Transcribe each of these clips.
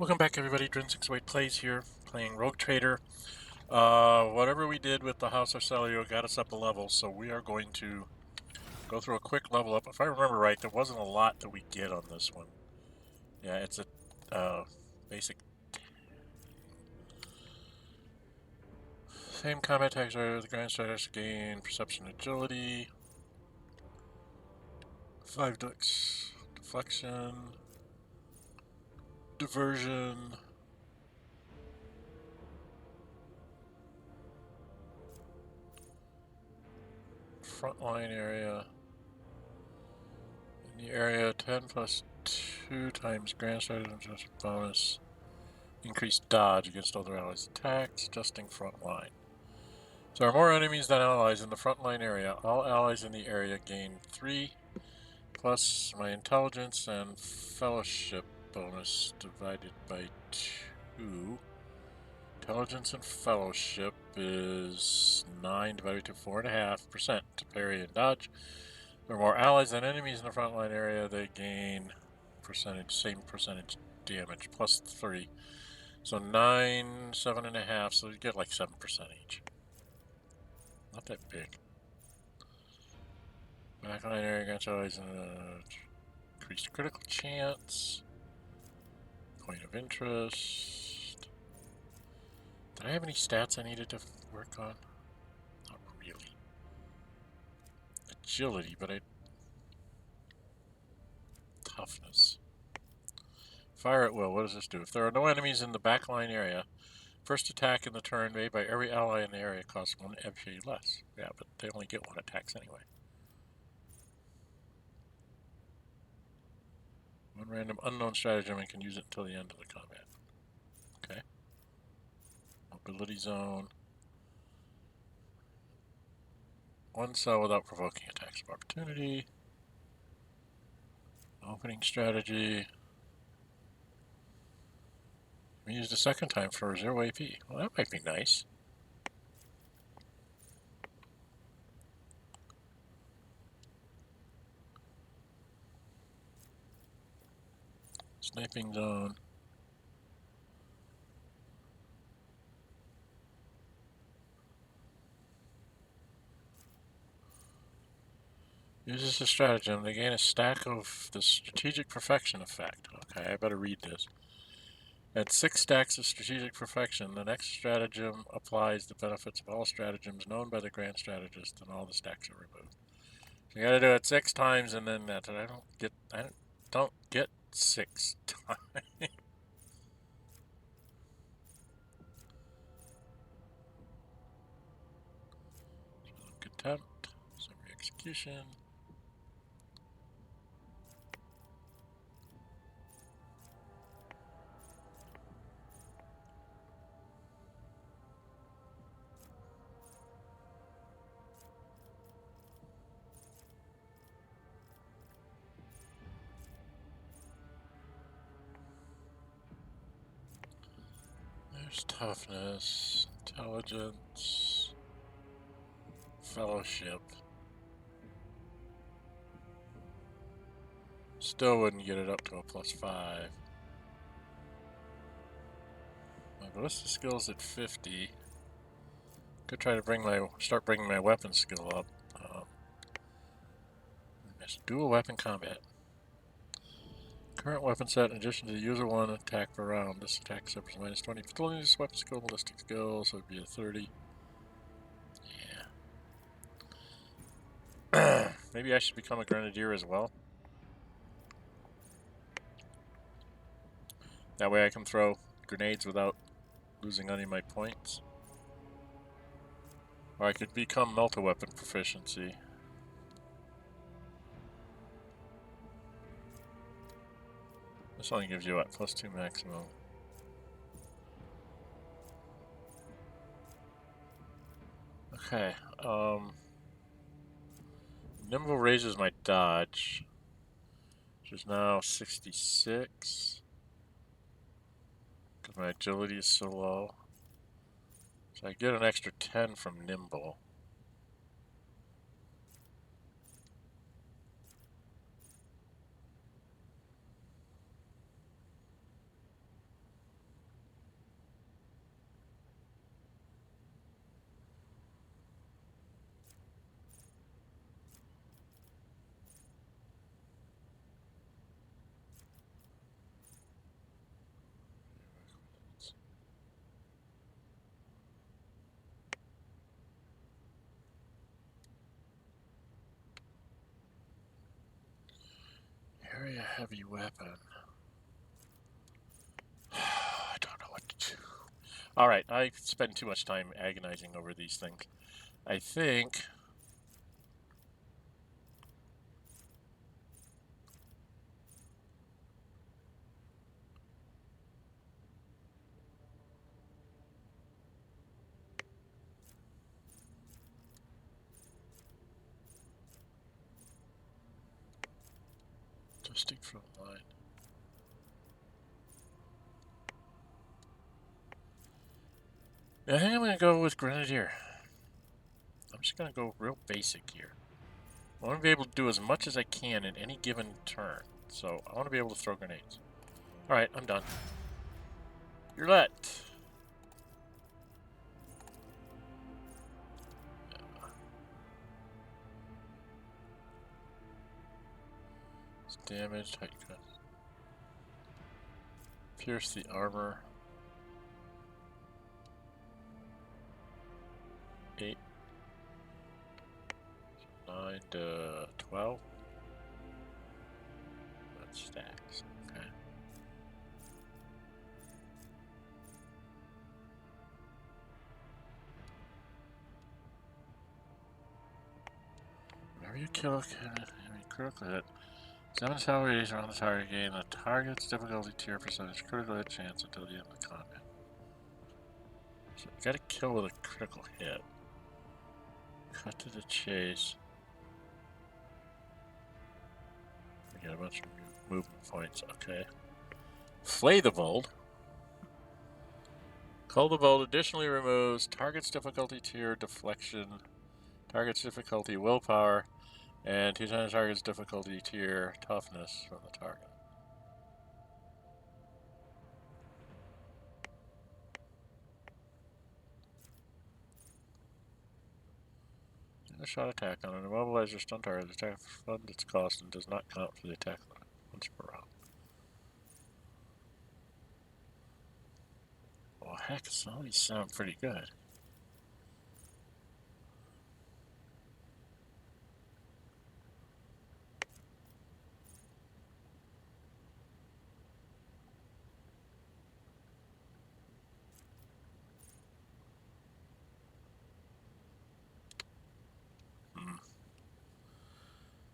Welcome back, everybody. Dren608 plays here, playing Rogue Trader. Whatever we did with the House of Celio got us up a level, so we are going to go through a quick level up. If I remember right, there wasn't a lot that we get on this one. Yeah, it's a basic. Same combat tags are the Grand Strategist gain perception agility, 5 ducks, deflection, diversion. Frontline area. In the area, 10 plus 2 times Grand Strategist bonus. Increased dodge against other allies' attacks, adjusting front line. So there are more enemies than allies in the front line area. All allies in the area gain 3 plus my intelligence and fellowship bonus divided by 2. Intelligence and fellowship is 9 divided by 4.5% to parry and dodge. There are more allies than enemies in the front line area. They gain same percentage damage, plus 3. So 9, 7.5, so you get like 7% each. Not that big. Backline area against allies, increased critical chance. Point of interest. Did I have any stats I needed to work on? Not really. Agility, but toughness. Fire at will. What does this do? If there are no enemies in the backline area, first attack in the turn made by every ally in the area costs 1 MP less. Yeah, but they only get 1 attacks anyway. 1 random unknown stratagem and can use it until the end of the combat. Okay. Mobility zone. 1 cell without provoking attacks of opportunity. Opening strategy. We used a second time for 0 AP. Well, that might be nice. Sniping zone. Uses a stratagem to gain a stack of the strategic perfection effect. Okay, I better read this. At 6 stacks of strategic perfection, the next stratagem applies the benefits of all stratagems known by the Grand Strategist, and all the stacks are removed. So you gotta do it 6 times, and then that's it. I don't get 6 times. Contempt, summary execution. There's toughness, intelligence, fellowship. Still wouldn't get it up to a +5. My ballista skill's at 50. Could try to start bringing my weapon skill up. Dual weapon combat. Current weapon set, in addition to the user 1 attack per round. This attack suffers -20 facilities, weapon skill, ballistic skill, so it'd be a 30. Yeah. Maybe I should become a grenadier as well. That way I can throw grenades without losing any of my points. Or I could become multi-weapon proficiency. This only gives you what, +2 maximum. Okay, Nimble raises my dodge, which is now 66. Because my agility is so low. So I get an extra 10 from Nimble. heavy weapon. I don't know what to do. Alright, I spend too much time agonizing over these things. I think... Just front line. I think I'm going to go with Grenadier. I'm just going to go real basic here. I want to be able to do as much as I can in any given turn. So I want to be able to throw grenades. Alright, I'm done. Yrliet. It's damaged. Height cut. Pierce the armor. 8. 9 to 12. That stacks. Okay. Whenever you kill a critical hit, 7 celebrations on the target gain the target's difficulty tier percentage critical hit chance until the end of the combat. So you gotta kill with a critical hit. Cut to the chase. We got a bunch of movement points, okay. Flay the Bold. Cull the Bold additionally removes target's difficulty tier deflection, target's difficulty willpower, and 2 times target's difficulty tier toughness from the target. A shot attack on an immobilizer stun target. The attack funds its cost and does not count for the attack once per round. Well, heck, some of these sound pretty good.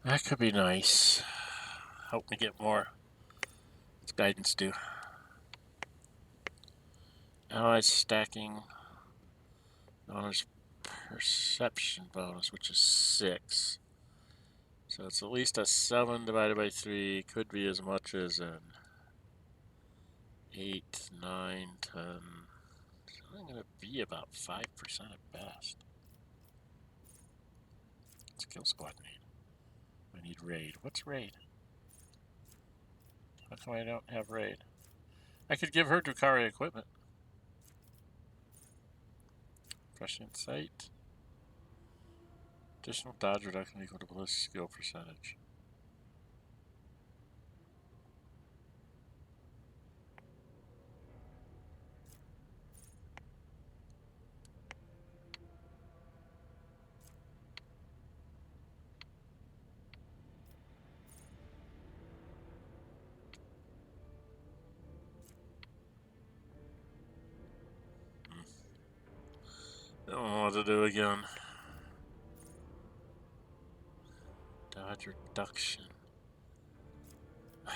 That could be nice. Help me get more. What's guidance do? Allies stacking. Bonus perception bonus, which is 6. So it's at least a 7 divided by 3. Could be as much as an 8, 9, 10. It's only going to be about 5% at best. What's kill squad need? I need raid. What's raid? How come I don't have raid? I could give her Drukhari equipment. Prescient sight. Additional dodge reduction equal to ballistic skill percentage. Don't know what to do again. Dodge reduction. Is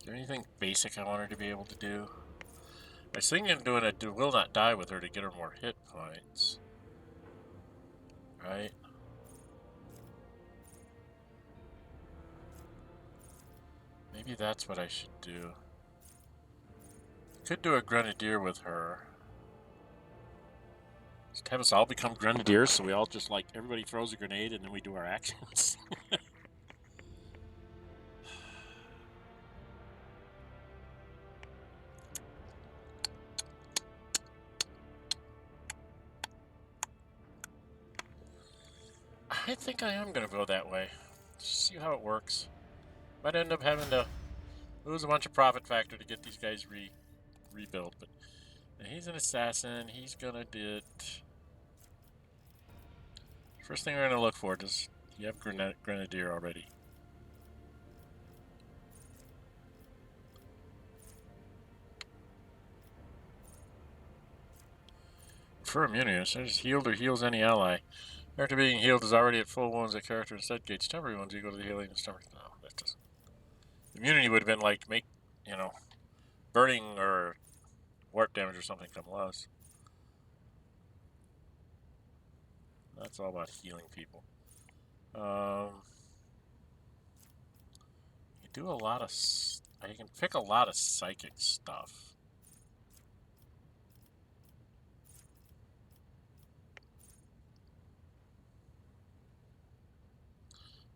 there anything basic I want her to be able to do? I was thinking of doing a will not die with her to get her more hit points. Right? Maybe that's what I should do. Could do a grenadier with her. Just have us all become grenadiers, so we all just like everybody throws a grenade and then we do our actions. I think I am going to go that way. Just see how it works. Might end up having to lose a bunch of profit factor to get these guys rebuilt, but he's an assassin. He's going to do it. First thing we're going to look for, does he have Grenadier already? For immunity, it says healed or heals any ally. After being healed is already at full wounds, a character instead gains temporary wounds equal to the healing and stomach. No, that doesn't. Immunity would have been like make, burning or warp damage or something come less. That's all about healing people. You do a lot of. You can pick a lot of psychic stuff.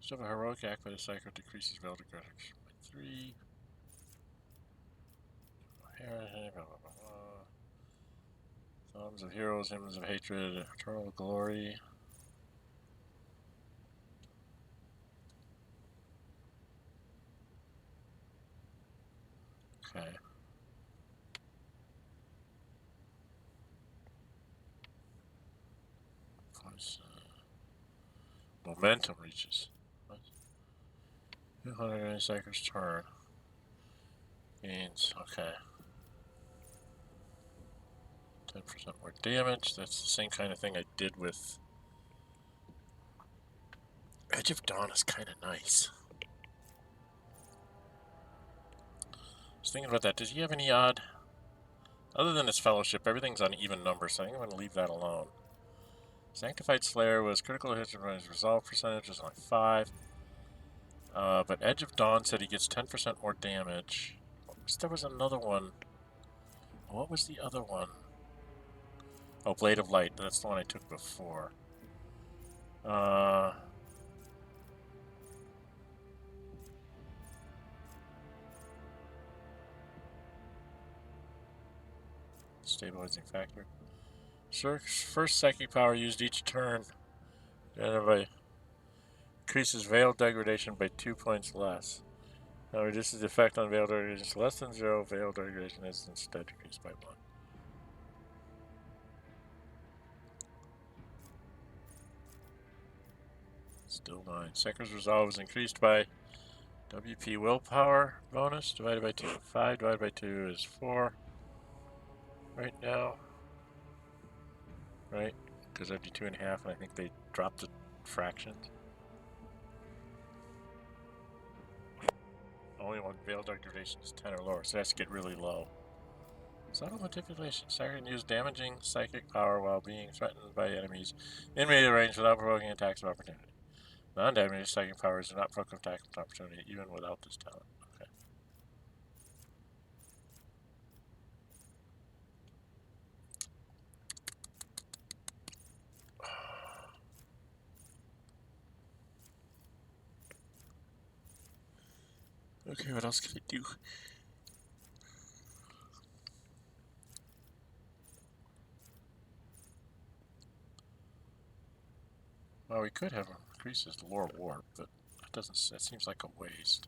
So a heroic act by the psychic decreases veiled aggression by 3. Blah, blah, blah, blah. Songs of heroes, hymns of hatred, eternal glory. Okay. Plus, momentum reaches. 200 seconds turn. Gains. Okay. 10% more damage. That's the same kind of thing I did with Edge of Dawn. Is kind of nice. I was thinking about that. Does he have any odd? Other than his fellowship, everything's on even numbers, so I think I'm going to leave that alone. Sanctified Slayer was critical hits and his resolve percentage is only 5. But Edge of Dawn said he gets 10% more damage. There was another one. What was the other one? Oh, Blade of Light. That's the one I took before. Stabilizing factor. First psychic power used each turn. Increases veiled degradation by 2 points less. Now reduces the effect on veiled degradation to less than 0. Veiled degradation is instead decreased by 1. Still 9. Second's resolve is increased by WP willpower bonus divided by 2. 5 divided by 2 is 4. Right now. Right? Because that'd be 2.5, and I think they dropped the fractions. Only one veiled degradation is 10 or lower, so it has to get really low. Subtle manipulation. Psychic can use damaging psychic power while being threatened by enemies in melee range without provoking attacks of opportunity. Non-damaging psychic powers do not provoke attacks of opportunity even without this talent. Okay. Okay, what else can I do? Well, we could have him increase his lore warp, but that doesn't. That seems like a waste.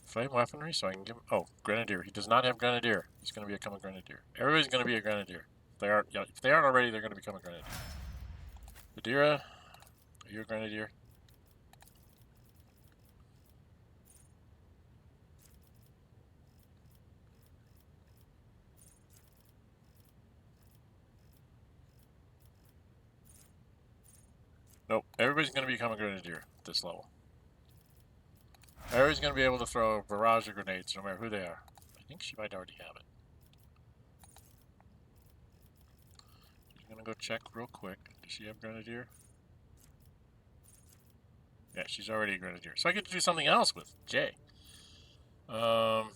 Flame weaponry, so I can give him. Oh, Grenadier. He does not have Grenadier. He's going to become a Grenadier. Everybody's going to be a Grenadier. If they aren't already, they're going to become a Grenadier. Idira, are you a Grenadier? Nope. Everybody's going to become a Grenadier at this level. Everybody's going to be able to throw barrage of grenades, no matter who they are. I think she might already have it. She's going to go check real quick. Does she have Grenadier? Yeah, she's already a Grenadier. So I get to do something else with Jay. So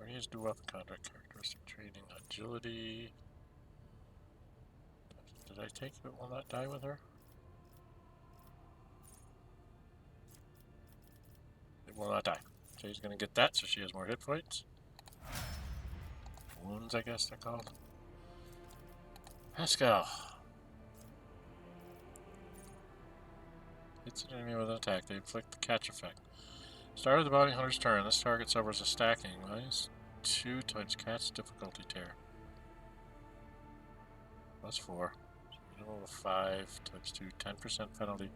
he has dual weapon contract characteristic training, agility. Did I take it? Will not die with her? It will not die. Jay's gonna get that, so she has more hit points. Wounds, I guess they're called. Pasqal. Hits an enemy with an attack. They inflict the catch effect. Start of the bounty hunter's turn. This target suffers a stacking. -2 times catch difficulty tear. +4. Minimum of 5 times 2. 10% penalty.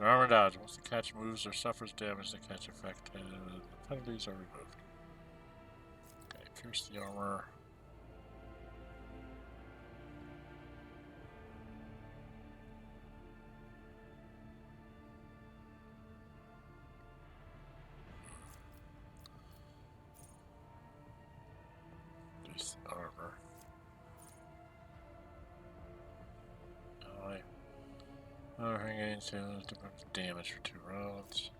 Armor dodge. Once the catch moves or suffers damage, the catch effect and the penalties are removed. Pierce the armor. Pierce the armor. Gains damage for 2 rounds.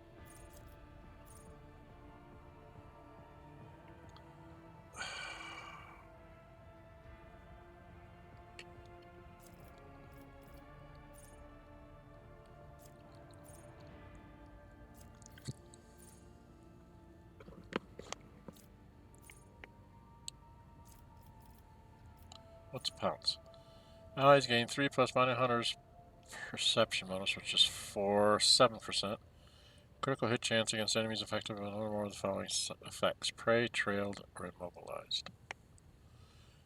What's pounce? Allies gain 3 plus Bounty Hunter's perception bonus, which is 7%. Critical hit chance against enemies effective on one or more of the following effects: prey, trailed, or immobilized.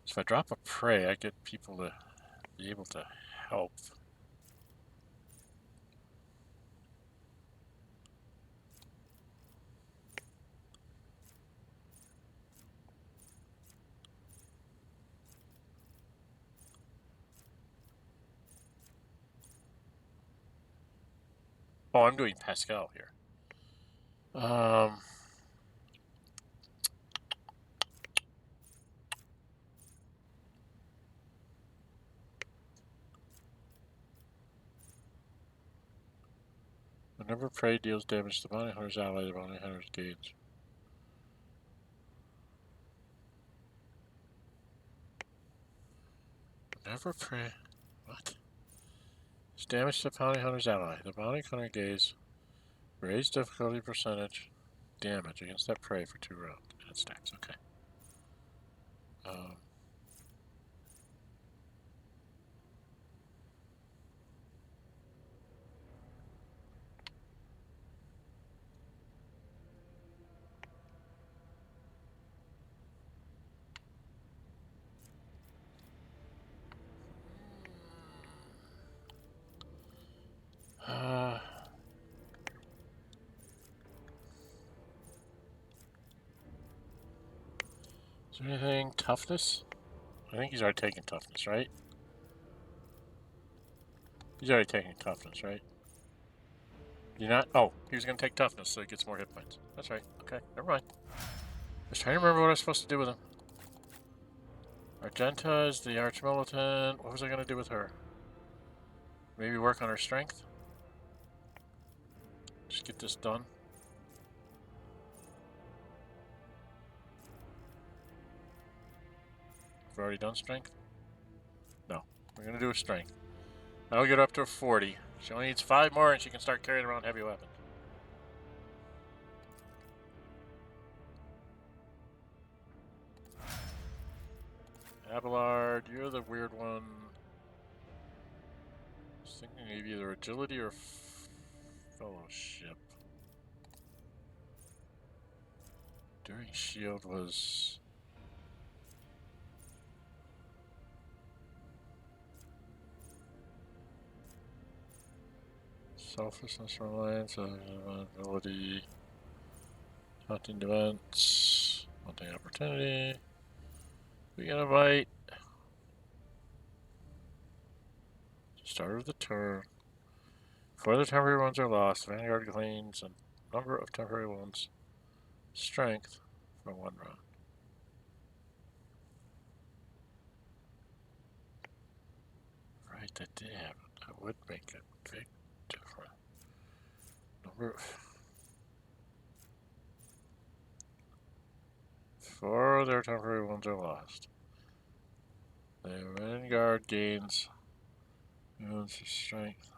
So if I drop a prey, I get people to be able to help. Oh, I'm doing Pasqal here. Whenever prey deals damage to the bounty hunter's ally, the bounty hunter's gains. Whenever prey... What? It's damage to the bounty hunter's ally. The bounty hunter gains raise difficulty percentage damage against that prey for 2 rounds. And it stacks, okay. Is there anything? Toughness? I think he's already taken toughness, right? He's already taken toughness, right? You're not? Oh, he was going to take toughness so he gets more hit points. That's right. Okay, never mind. I was trying to remember what I was supposed to do with him. Argenta is the archmilitant. What was I going to do with her? Maybe work on her strength? Just get this done. We've already done strength? No. We're going to do a strength. That'll get up to a 40. She only needs 5 more and she can start carrying around heavy weapons. Abelard, you're the weird one. I was thinking maybe either agility or fellowship. During shield was... Selflessness, reliance, ability, hunting events, hunting opportunity. We get a bite. Start of the turn. Before the temporary wounds are lost, Vanguard gains a number of temporary wounds. Strength for 1 round. Right, that did happen. That would make a big difference. Before their temporary wounds are lost, the Vanguard gains wounds of strength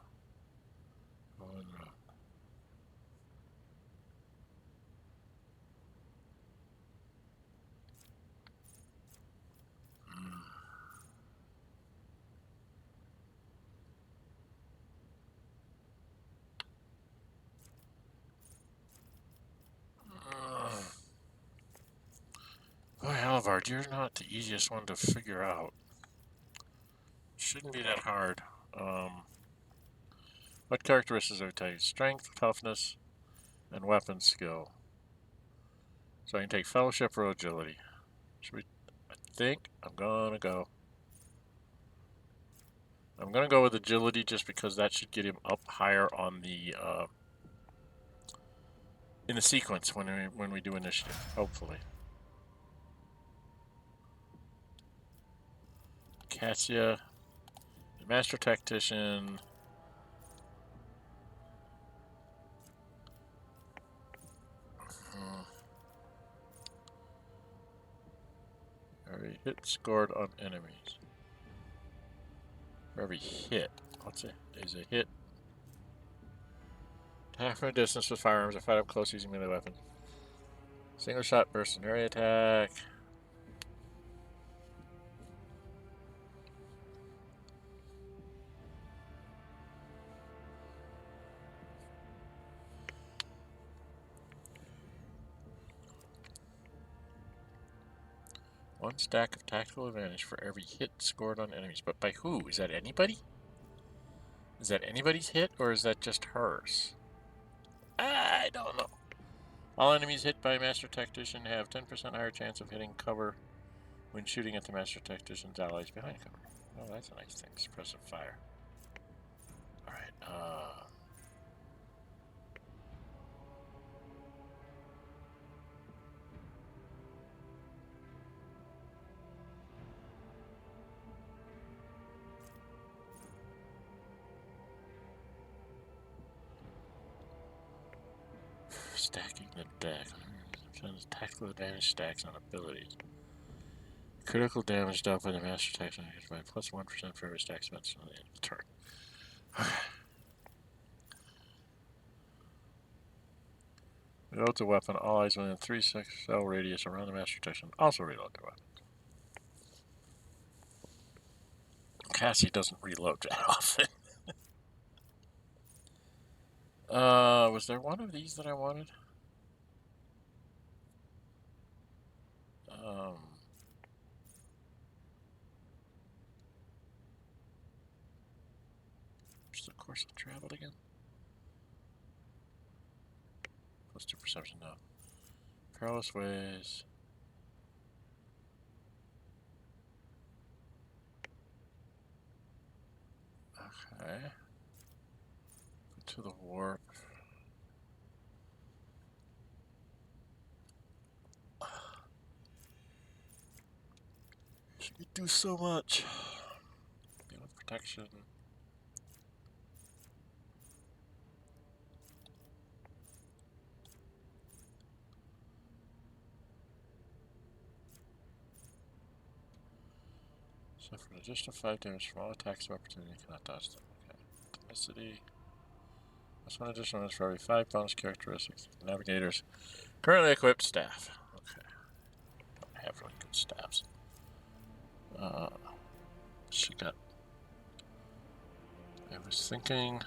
for 1 round. Boy, Abelard, you're not the easiest one to figure out. Shouldn't be that hard. What characteristics are taken? Strength, toughness, and weapon skill. So I can take fellowship or agility. Should we? I think I'm gonna go. I'm gonna go with agility just because that should get him up higher on the in the sequence when we do initiative. Hopefully. Cassia, the Master Tactician. Every hit scored on enemies. For every hit. What's it? Is a hit. Attack from a distance with firearms or fight up close using melee weapon. Single shot burst and area attack. One stack of tactical advantage for every hit scored on enemies. But by who? Is that anybody? Is that anybody's hit, or is that just hers? I don't know. All enemies hit by a Master Tactician have 10% higher chance of hitting cover when shooting at the Master Tactician's allies behind cover. Oh, that's a nice thing. Suppressive fire. Alright, stacking the deck. Tactical advantage stacks on abilities. Critical damage dealt by the Master Tactician by plus 1% for every stack spent on the end of the turn. Reload the weapon. All eyes within 3 cell radius around the Master Tactician also reload their weapon. Cassie doesn't reload that often. Was there one of these that I wanted? What's the course of travel again? Plus 2 perception now. Perilous ways. Okay. To the warp. She could do so much. Deal with protection. Suffer an additional 5 damage from all attacks of opportunity. Cannot dodge them. Okay. Tenacity. That's one additional damage for every 5 bonus characteristics. Navigators. Currently equipped staff. Okay. Don't have really good staffs. She got. I was thinking.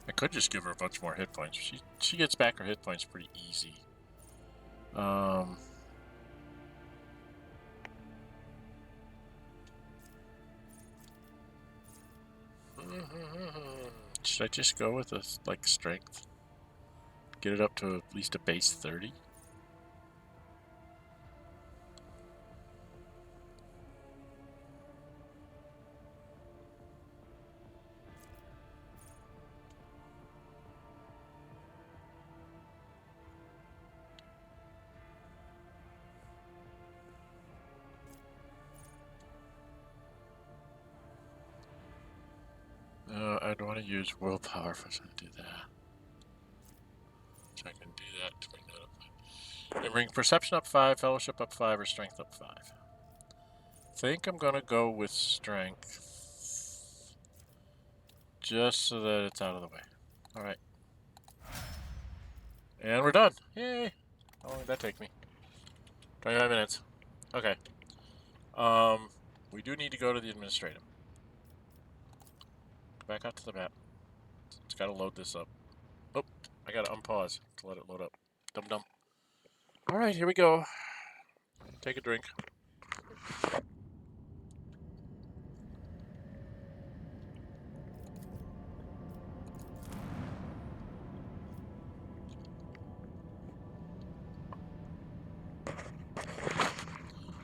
I could just give her a bunch more hit points. She gets back her hit points pretty easy. Should I just go with a like strength? Get it up to at least a base 30? I'd want to use willpower if I was going to do that. So I can do that to bring that up 5. And bring perception up 5, fellowship up 5, or strength up 5. I think I'm going to go with strength. Just so that it's out of the way. Alright. And we're done. Yay! How long did that take me? 25 minutes. Okay. We do need to go to the Administratum. Back out to the map. It's got to load this up. Oh, I got to unpause to let it load up. Dum-dum. Alright, here we go. Take a drink.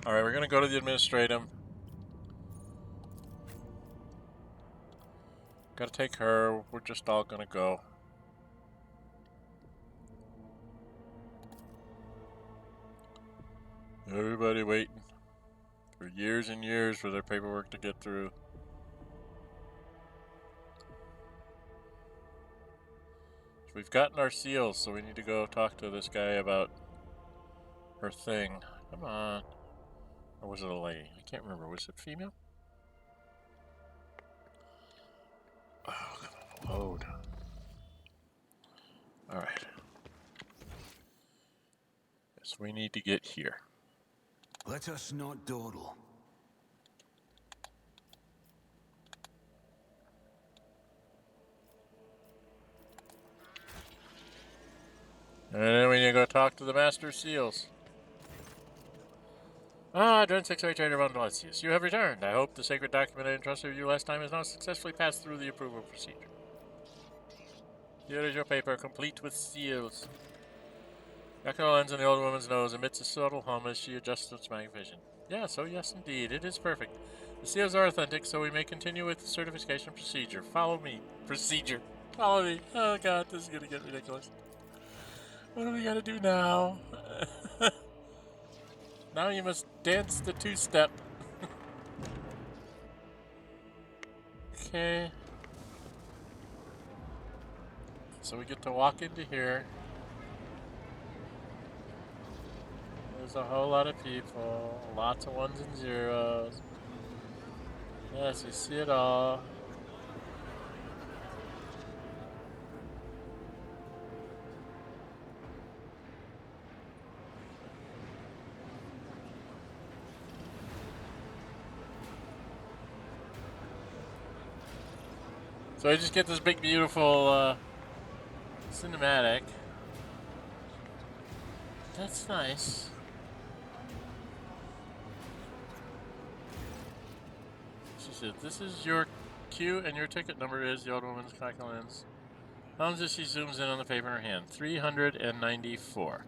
Alright, we're gonna go to the Administratum. Gotta take her. We're just all gonna go. Everybody waiting for years and years for their paperwork to get through. So we've gotten our seals, so we need to go talk to this guy about her thing. Come on. Or was it a lady? I can't remember. Was it female? Oh, come on, load. Alright. Yes, we need to get here. Let us not dawdle. And then we need to go talk to the Master Seals. Ah, Dren608 Trader von Valesius, you have returned. I hope the sacred document I entrusted you last time has now successfully passed through the approval procedure. Here is your paper, complete with seals. Yakko lens in the old woman's nose emits a subtle hum as she adjusts its magnification. Yes, oh yes indeed, it is perfect. The seals are authentic, so we may continue with the certification procedure. Follow me. Procedure. Follow me. Oh god, this is gonna get ridiculous. What do we gotta do now? Now you must dance the two-step. Okay. So we get to walk into here. There's a whole lot of people. Lots of ones and zeros. Yes, we see it all. So I just get this big, beautiful cinematic. That's nice. She said, "This is your queue, and your ticket number is," the old woman's calculations. Hums as she zooms in on the paper in her hand. 394.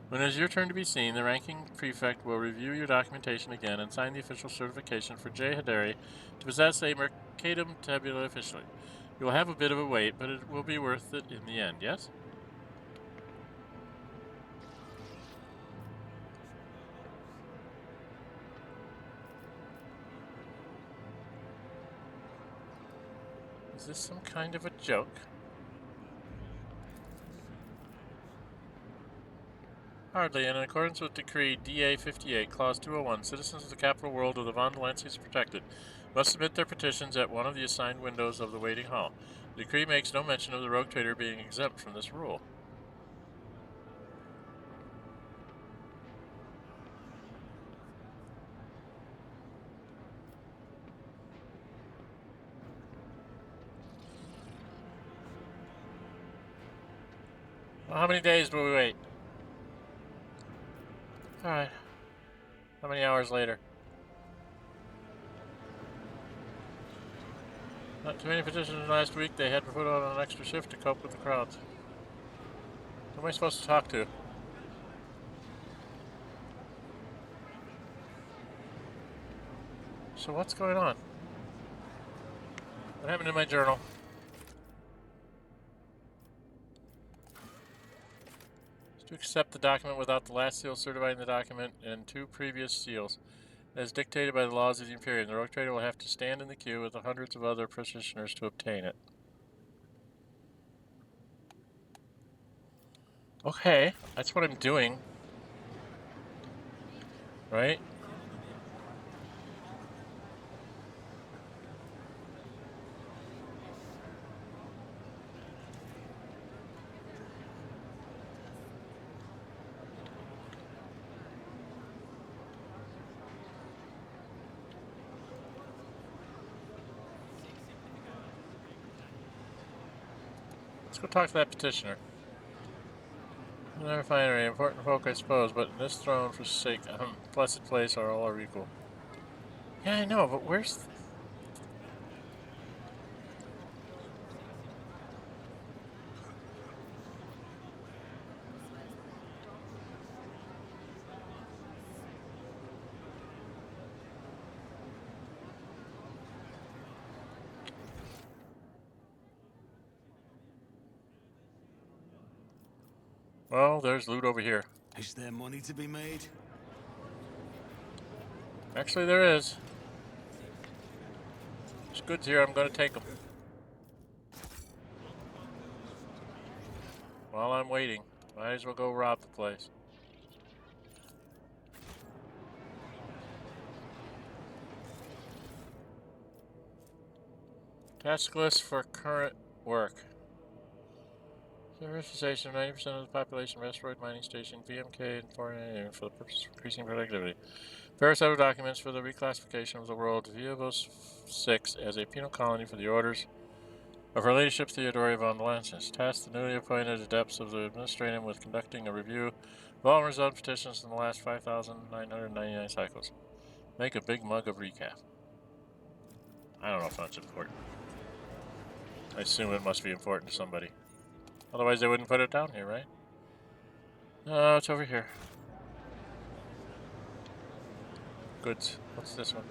When it is your turn to be seen, the ranking prefect will review your documentation again and sign the official certification for J. Haderi to possess a Mercatum Tabula officially. You will have a bit of a wait, but it will be worth it in the end, yes? Is this some kind of a joke? Hardly. In accordance with Decree DA-58, Clause 201, citizens of the capital world of the Von Valesius protected must submit their petitions at one of the assigned windows of the waiting hall. The decree makes no mention of the rogue trader being exempt from this rule. Well, how many days will we wait? Alright. How many hours later? Not too many petitions last week. They had to put on an extra shift to cope with the crowds. Who am I supposed to talk to? So what's going on? What happened in my journal? To accept the document without the last seal certifying the document and 2 previous seals. As dictated by the laws of the Imperium, the rogue trader will have to stand in the queue with the hundreds of other petitioners to obtain it. Okay, that's what I'm doing. Right? Let's go talk to that petitioner. The refinery, important folk, I suppose, but in this throne, for sake, blessed place, all are equal. Yeah, I know, but where's... Well, there's loot over here. Is there money to be made? Actually, there is. There's goods here, I'm gonna take them. While I'm waiting, might as well go rob the place. Task list for current work. Servitization of 90% of the population of asteroid mining station VMK and foreign for the purpose of increasing productivity. Prepare a set of documents for the reclassification of the world Viavos 6 as a penal colony for the orders of Her Ladyship Theodora von Valensis. Task the newly appointed adepts of the Administratum with conducting a review of all resolved petitions in the last 5,999 cycles. Make a big mug of recap. I don't know if that's important. I assume it must be important to somebody. Otherwise they wouldn't put it down here, right? No, it's over here. Goods. What's this one?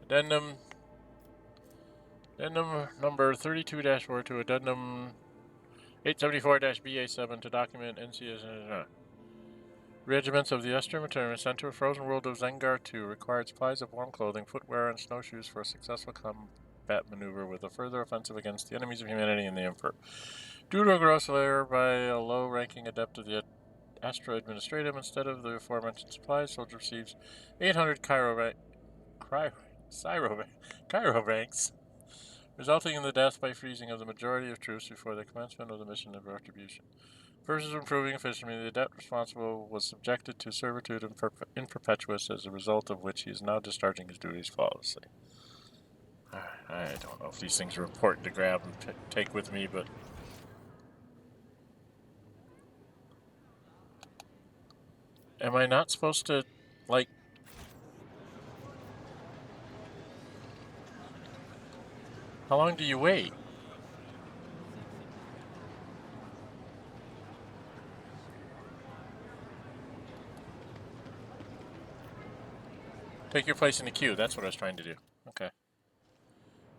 Addendum number 32-4 to Addendum 874-BA7 to document NCS. Regiments of the Estermaturn sent to a frozen world of Zengar 2 required supplies of warm clothing, footwear, and snowshoes for a successful combat maneuver with a further offensive against the enemies of humanity and the Emperor. Due to a gross error by a low-ranking adept of the Astra Administratum, instead of the aforementioned supplies, soldier receives 800 Cairo ranks, resulting in the death by freezing of the majority of troops before the commencement of the mission of retribution. Versus improving efficiency, the adept responsible was subjected to servitude in perpetuus, as a result of which he is now discharging his duties flawlessly. I don't know if these things are important to grab and take with me, but... Am I not supposed to, like... How long do you wait? Take your place in the queue. That's what I was trying to do. Okay.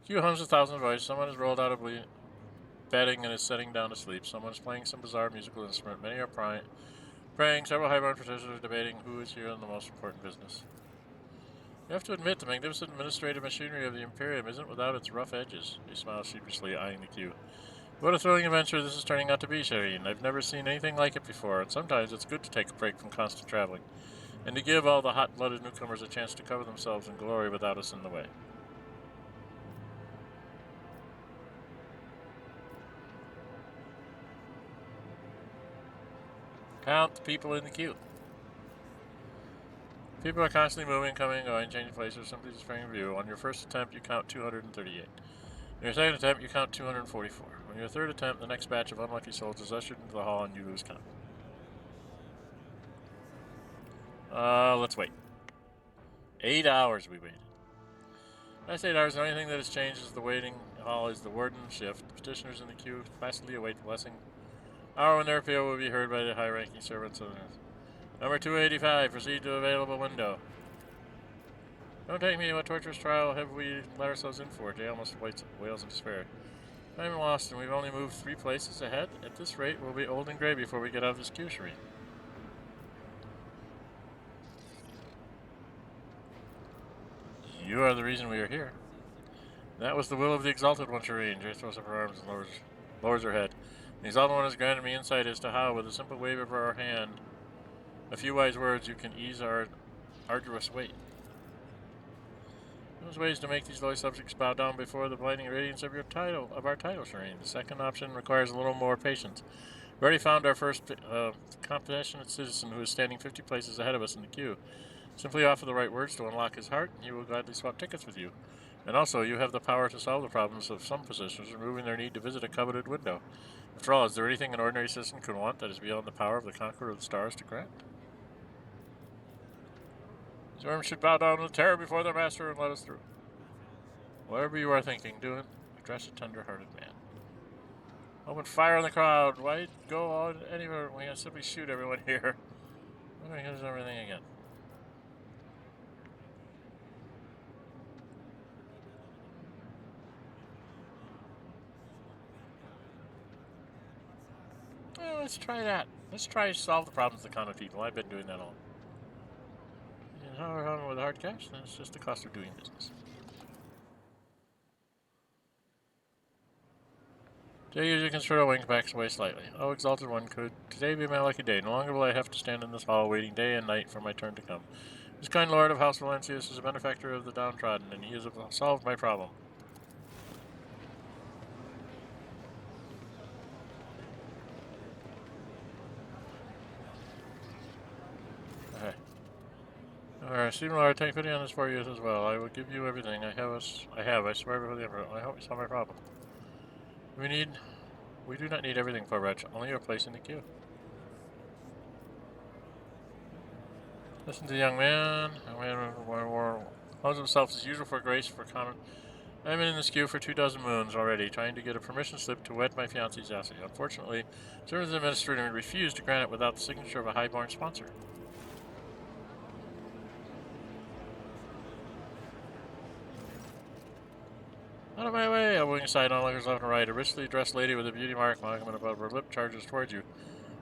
Queue hums 1,000 voices. Someone has rolled out of bedding and is setting down to sleep. Someone is playing some bizarre musical instrument. Many are praying. Several highborn petitioners are debating who is here on the most important business. You have to admit, the magnificent administrative machinery of the Imperium isn't without its rough edges. He smiles sheepishly, eyeing the queue. What a thrilling adventure this is turning out to be, Shireen. I've never seen anything like it before, and sometimes it's good to take a break from constant traveling, and to give all the hot-blooded newcomers a chance to cover themselves in glory without us in the way. Count the people in the queue. People are constantly moving, coming, going, changing places, simply displaying view. On your first attempt, you count 238. On your second attempt, you count 244. On your third attempt, the next batch of unlucky souls is ushered into the hall and you lose count. Let's wait. 8 hours we waited. Last 8 hours, the only thing that has changed is the waiting hall is the warden's shift. Petitioners in the queue placidly await the blessing. Hour when their appeal will be heard by the high-ranking servants of the Number 285, proceed to available window. Don't take me, what torturous trial have we let ourselves in for? Jay almost wails in despair. I'm lost, and we've only moved 3 places ahead. At this rate, we'll be old and gray before we get out of this queue, Shireen. You are the reason we are here. That was the will of the Exalted One, Shireen. Jay throws up her arms and lowers her head. The Exalted One has granted me insight as to how, with a simple wave of our hand, a few wise words, you can ease our arduous weight. There's ways to make these loyal subjects bow down before the blinding radiance of our title, Shireen. The second option requires a little more patience. We already found our first compassionate citizen who is standing 50 places ahead of us in the queue. Simply offer the right words to unlock his heart, and he will gladly swap tickets with you. And also, you have the power to solve the problems of some positions, removing their need to visit a coveted window. After all, is there anything an ordinary citizen could want that is beyond the power of the Conqueror of the Stars to grant? These worms should bow down with terror before their master and let us through. Whatever you are thinking, do it. Address a tender-hearted man. Open fire on the crowd. Why go on anywhere? We can simply shoot everyone here. Here's everything again. Well, let's try that. Let's try to solve the problems of the common people. I've been doing that all. And how we're having with hard cash, then it's just the cost of doing business. Today usually can sort of wing backs away slightly. Oh, exalted one, could today be my lucky day? No longer will I have to stand in this hall waiting day and night for my turn to come. This kind lord of House Valencius is a benefactor of the downtrodden, and he has solved my problem. Okay. Alright, Stephen Lord, take pity on this poor youth as well. I will give you everything I swear before the Emperor. I hope you solve my problem. We do not need everything, poor wretch, only your place in the queue. Listen to the young man. The man holds himself as usual for grace for common. I've been in this queue for 24 moons already, trying to get a permission slip to wed my fiancée Jase. Unfortunately, servants of the Administratum refused to grant it without the signature of a highborn sponsor. Out of my way! Elbowing aside onlookers left and right, a richly dressed lady with a beauty mark monument above her lip charges towards you.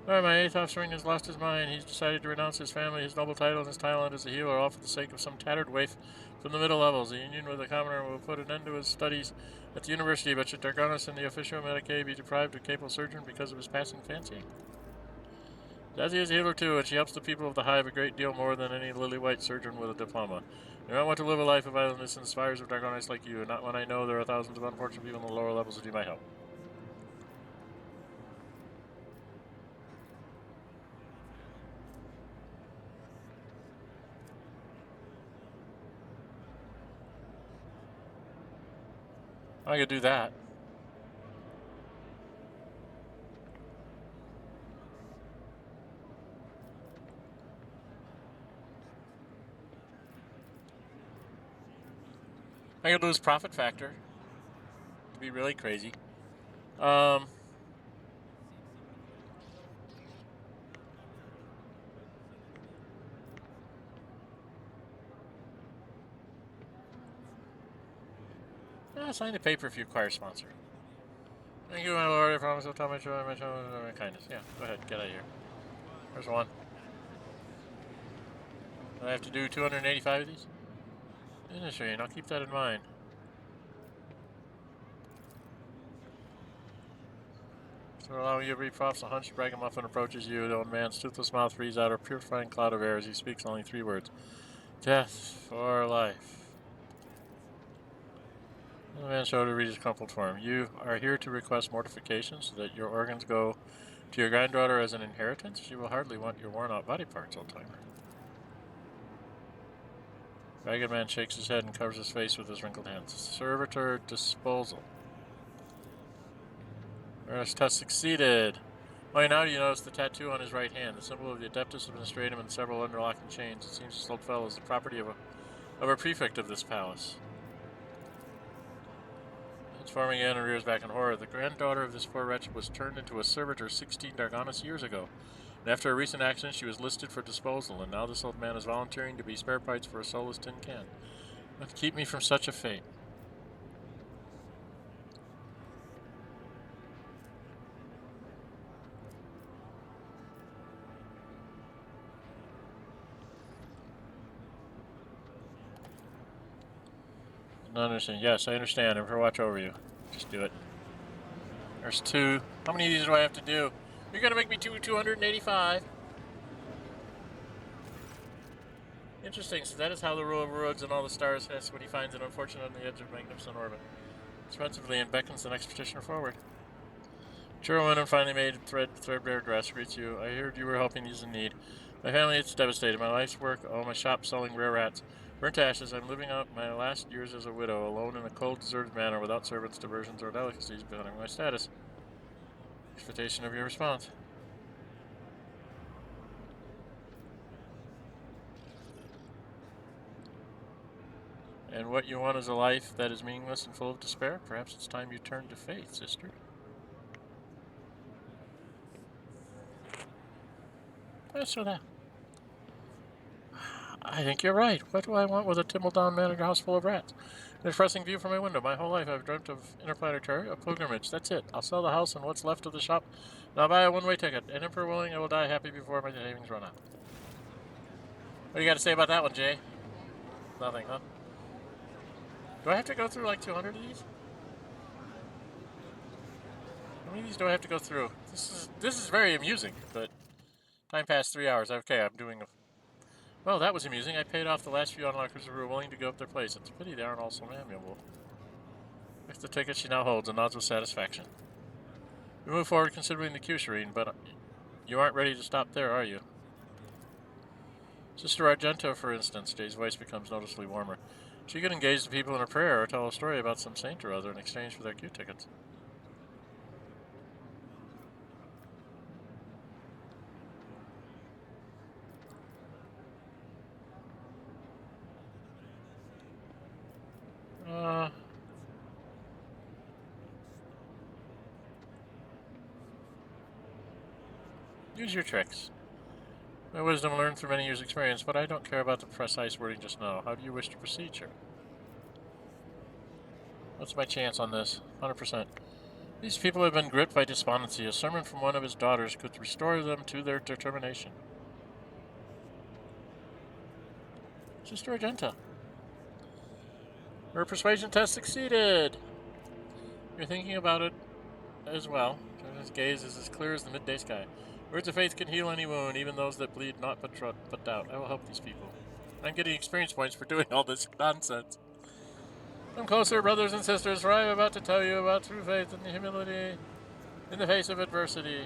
Oh, my 8th offspring has lost his mind. He's decided to renounce his family, his noble title, and his talent as a healer, all for the sake of some tattered waif from the middle levels. The union with the commoner will put an end to his studies at the university, but should Dargonus and the officio medicae be deprived of a capable surgeon because of his passing fancy? Jase is a healer too, and she helps the people of the Hive a great deal more than any lily-white surgeon with a diploma. I don't want to live a life of idleness in the spires of Dargonus like you, not when I know there are thousands of unfortunate people in the lower levels who need my help. I could do that. I could lose profit factor. To be really crazy. Sign the paper if you acquire a sponsor. Thank you, my lord. I promise I'll tell my kindness. Yeah, go ahead. Get out of here. There's one. Do I have to do 285 of these? Interesting. I'll keep that in mind. So allowing you to read props, a hunched ragamuffin approaches you. The old man's toothless mouth breathes out a purifying cloud of air as he speaks only 3 words. Death or life. The man showed to read his crumpled form. You are here to request mortification so that your organs go to your granddaughter as an inheritance? She will hardly want your worn-out body parts, old-timer. Ragged man shakes his head and covers his face with his wrinkled hands. Servitor disposal. First test succeeded. Why, now you notice the tattoo on his right hand, the symbol of the Adeptus Administratum and several underlocking chains. It seems this old fellow is the property of a prefect of this palace. Transforming again and rears back in horror. The granddaughter of this poor wretch was turned into a servitor 16 Dargonus years ago. And after a recent accident, she was listed for disposal, and now this old man is volunteering to be spare parts for a soulless tin can. But keep me from such a fate. I understand. Yes, I understand. I'm here to watch over you. Just do it. There's 2. How many of these do I have to do? You're gonna make me 285. Interesting. So that is how the rule of roads and all the stars has when he finds an unfortunate on the edge of a magnificent orbit. Expensively and beckons the next petitioner forward. Mature woman finally made threadbare dress greets you. I heard you were helping these in need. My family is devastated. My life's work, all my shop selling rare rats. Burnt to ashes, I'm living out my last years as a widow, alone in a cold, deserted manor, without servants, diversions, or delicacies, bettering my status. Expectation of your response. And what you want is a life that is meaningless and full of despair? Perhaps it's time you turn to faith, sister. Yes, so that. I think you're right. What do I want with a tumble-down manor house full of rats? A depressing view from my window. My whole life I've dreamt of interplanetary, a pilgrimage. That's it. I'll sell the house and what's left of the shop, and I'll buy a one-way ticket. And if we're willing, I will die happy before my savings run out. What do you got to say about that one, Jay? Nothing, huh? Do I have to go through like 200 of these? How many of these do I have to go through? This is very amusing, but time passed 3 hours. Okay, I'm doing a... Well, that was amusing. I paid off the last few onlookers who were willing to give up their place. It's a pity they aren't also amiable. With the ticket she now holds and nods with satisfaction. We move forward considering the Q-Serene, but you aren't ready to stop there, are you? Sister Argenta, for instance. Jay's voice becomes noticeably warmer. She could engage the people in a prayer or tell a story about some saint or other in exchange for their Q tickets. Use your tricks. My wisdom learned through many years' experience, but I don't care about the precise wording just now. How do you wish to proceed, sir? What's my chance on this? 100%. These people have been gripped by despondency. A sermon from one of his daughters could restore them to their determination. Sister Argenta. Her persuasion test succeeded! You're thinking about it as well. His gaze is as clear as the midday sky. Words of faith can heal any wound, even those that bleed not but doubt. I will help these people. I'm getting experience points for doing all this nonsense. Come closer, brothers and sisters, for I am about to tell you about true faith and humility in the face of adversity.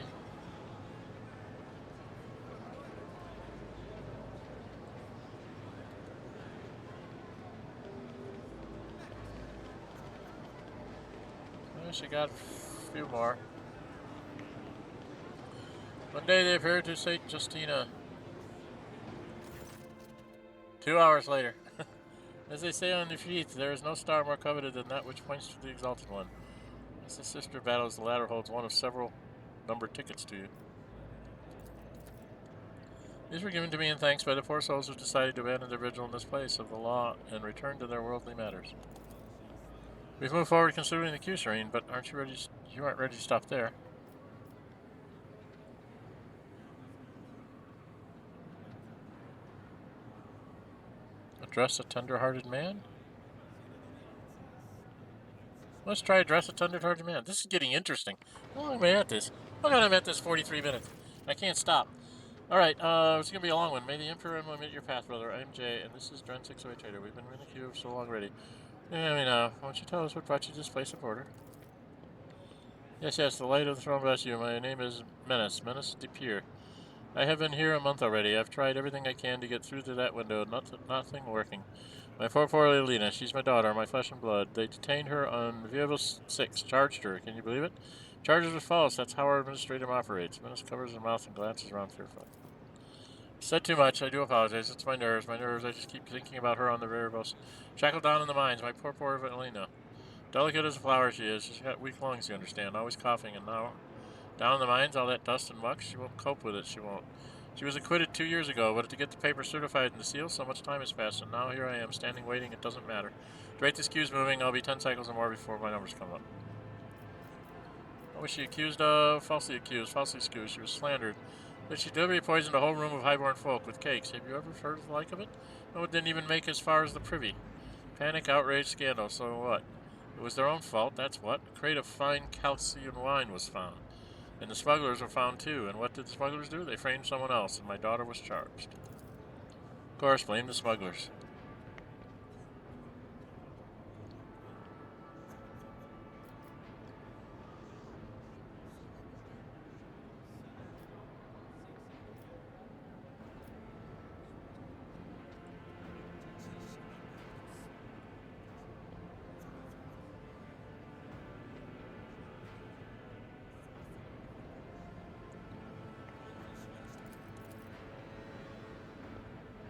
Well, she got a few more. One day they appeared to Saint Justina. 2 hours later. As they say on the sheath, there is no star more coveted than that which points to the Exalted One. As the sister battles, the latter holds one of several numbered tickets to you. These were given to me in thanks by the poor souls who decided to abandon their vigil in this place of the law and return to their worldly matters. We've moved forward considering the Q-Serene, but aren't you ready? You aren't ready to stop there. Address a tender-hearted man? Let's try address a tender-hearted man. This is getting interesting. How long am I at this? How long am I at this? 43 minutes. I can't stop. Alright, it's going to be a long one. May the Imperium omit your path, brother. I'm Jay, and this is Dren608 Trader. We've been in the queue so long already. Yeah, I mean, why don't you tell us what brought you to this place of order? Yes, the light of the throne bless you. My name is Menace de Pierre. I have been here a month already. I've tried everything I can to get through to that window. Nothing working. My poor Yrliet, she's my daughter, my flesh and blood. They detained her on Vehicle 6, charged her. Can you believe it? Charges were false. That's how our Administratum operates. Menace covers her mouth and glances around fearfully. Said too much. I do apologize. It's my nerves. I just keep thinking about her on the river bus. Shackled down in the mines. My poor Yrliet. Delicate as a flower she is. She's got weak lungs, you understand. Always coughing, and now... Down in the mines, all that dust and muck, she won't cope with it, she won't. She was acquitted 2 years ago, but to get the paper certified and the seal, so much time has passed, and now here I am, standing waiting, it doesn't matter. To rate this queue's moving, I'll be 10 cycles or more before my numbers come up. What was she accused of? Falsely accused, falsely accused. She was slandered. But she deliberately poisoned a whole room of highborn folk with cakes. Have you ever heard of the like of it? No, it didn't even make as far as the privy. Panic, outrage, scandal, so what? It was their own fault, that's what. A crate of fine calcium wine was found. And the smugglers were found too. And what did the smugglers do? They framed someone else, and my daughter was charged. Of course, blame the smugglers.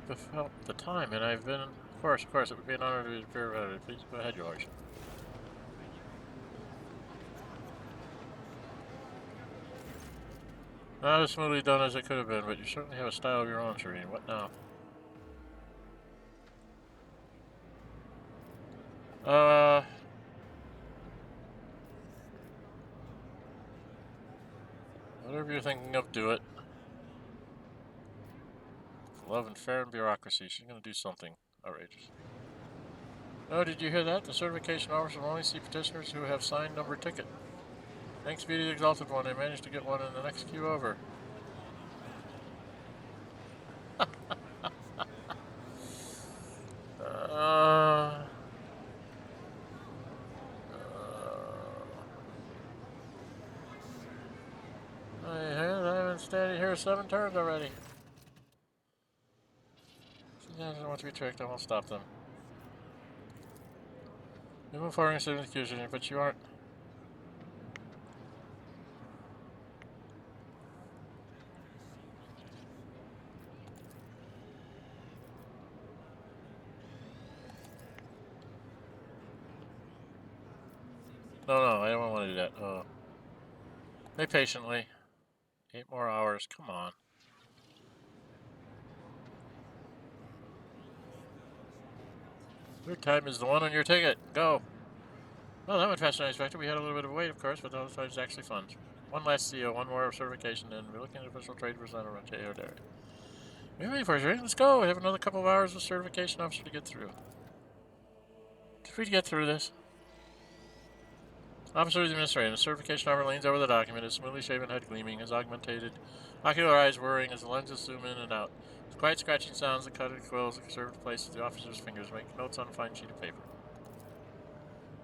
the time, and I've been... Of course, it would be an honor to appear about it. Please go ahead, Your Lordship. Not as smoothly done as it could have been, but you certainly have a style of your own, Serene. What now? Whatever you're thinking of, do it. For love and fair and bureaucracy, she's gonna do something outrageous. Oh, did you hear that? The certification officer will only see petitioners who have signed numbered ticket. Thanks be to the Exalted One, I managed to get one in the next queue over. I've been standing here 7 turns already. She doesn't want to be tricked, I won't stop them. You move forward instead of execution, but you aren't. No, I don't want to do that. Wait patiently. 8 more hours, come on. Your time is the one on your ticket. Go. Well, that went faster than I expected. We had a little bit of a wait, of course, but that was actually fun. One last CO, one more certification, and we're looking at official trade representative on Yrliet. We're waiting for you. Let's go. We have another couple of hours of certification officer to get through. Free to get through this. Officer of the Administratum. The certification officer leans over the document, his smoothly shaven head gleaming, his augmented ocular eyes whirring as the lenses zoom in and out. With quiet scratching sounds that cut at quills that conserved places the officer's fingers make notes on a fine sheet of paper.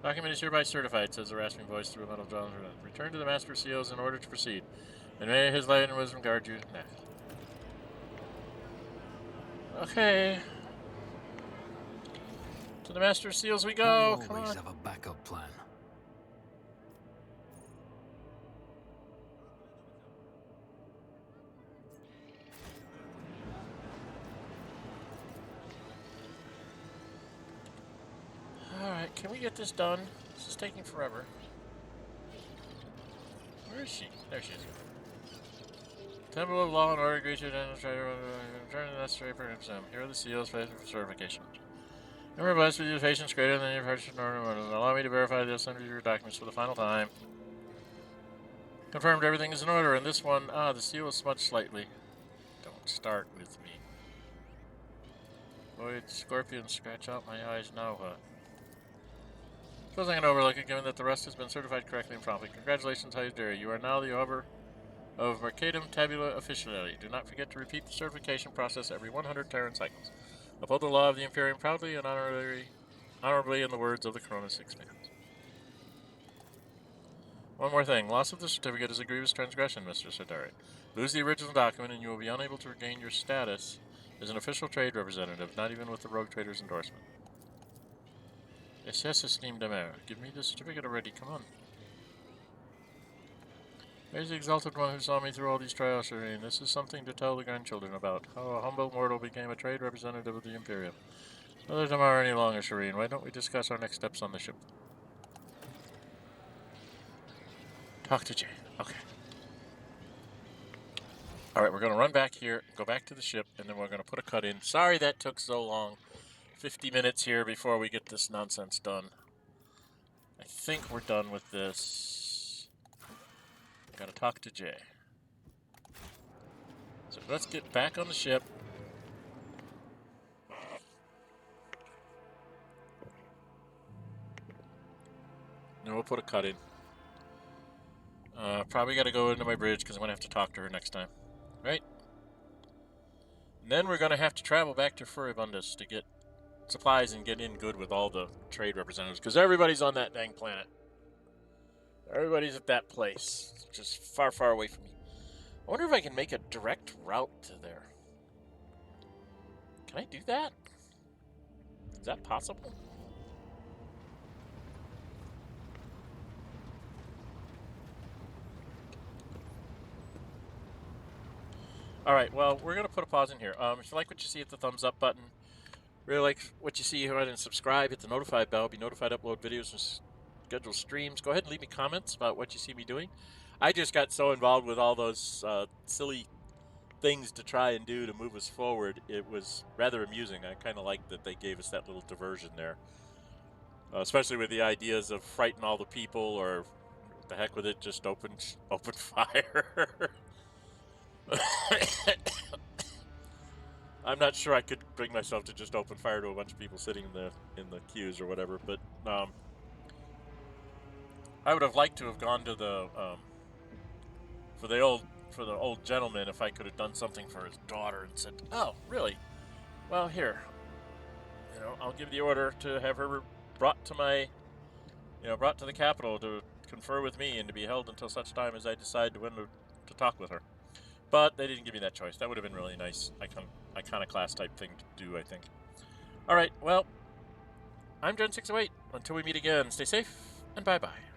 Document is hereby certified, says the rasping voice through a metal drum. Return to the Master of Seals in order to proceed. And may his light and wisdom guard you. Nah. Okay. To the Master of Seals we go. I always have a backup plan. Alright, can we get this done? This is taking forever. Where is she? There she is. Temple of Law and Order agrees to Administrator. Return to the necessary for him. Here are the seals for certification. Remember, blessed with your patience greater than your purchase order. Allow me to verify the assembly of your documents for the final time. Confirmed everything is in order, and this one, the seal is smudged slightly. Don't start with me. Void scorpion, scratch out my eyes now, Suppose I can overlook it, given that the rest has been certified correctly and promptly. Congratulations, Idira. You are now the Ober of Mercatum Tabula Officiali. Do not forget to repeat the certification process every 100 Terran cycles. Uphold the law of the Imperium proudly and honorably in the words of the Koronus Expanse. One more thing. Loss of the certificate is a grievous transgression, Mr. Sardari. Lose the original document and you will be unable to regain your status as an official trade representative, not even with the rogue trader's endorsement. Yes, esteemed Amir. Give me the certificate already, come on. Where's the Exalted One who saw me through all these trials, Serene? This is something to tell the grandchildren about. How a humble mortal became a trade representative of the Imperium. Another tomorrow any longer, Serene. Why don't we discuss our next steps on the ship? Talk to Jay. Okay. Alright, we're going to run back here, go back to the ship, and then we're going to put a cut in. Sorry that took so long. 50 minutes here before we get this nonsense done. I think we're done with this. Gotta talk to Jay. So let's get back on the ship. And we'll put a cut in. Probably gotta go into my bridge because I'm gonna have to talk to her next time. Right? And then we're gonna have to travel back to Furibundus to get supplies and get in good with all the trade representatives because everybody's on that dang planet. Everybody's at that place, which is far, far away from me. I wonder if I can make a direct route to there. Can I do that? Is that possible? Alright, well, we're going to put a pause in here. If you like what you see, hit the thumbs up button. Really like what you see, go ahead and subscribe. Hit the notify bell. Be notified to upload videos and schedule streams. Go ahead and leave me comments about what you see me doing. I just got so involved with all those silly things to try and do to move us forward. It was rather amusing. I kind of liked that they gave us that little diversion there. Especially with the ideas of frighten all the people, or the heck with it, just open fire. I'm not sure I could bring myself to just open fire to a bunch of people sitting in the queues or whatever, but I would have liked to have gone to the for the old gentleman, if I could have done something for his daughter and said, "Oh, really? Well, here, I'll give the order to have her brought to brought to the capital to confer with me and to be held until such time as I decide when to talk with her." But they didn't give me that choice. That would have been really nice. Iconoclast type thing to do, I think. Alright, well, I'm Dren608. Until we meet again, stay safe, and bye-bye.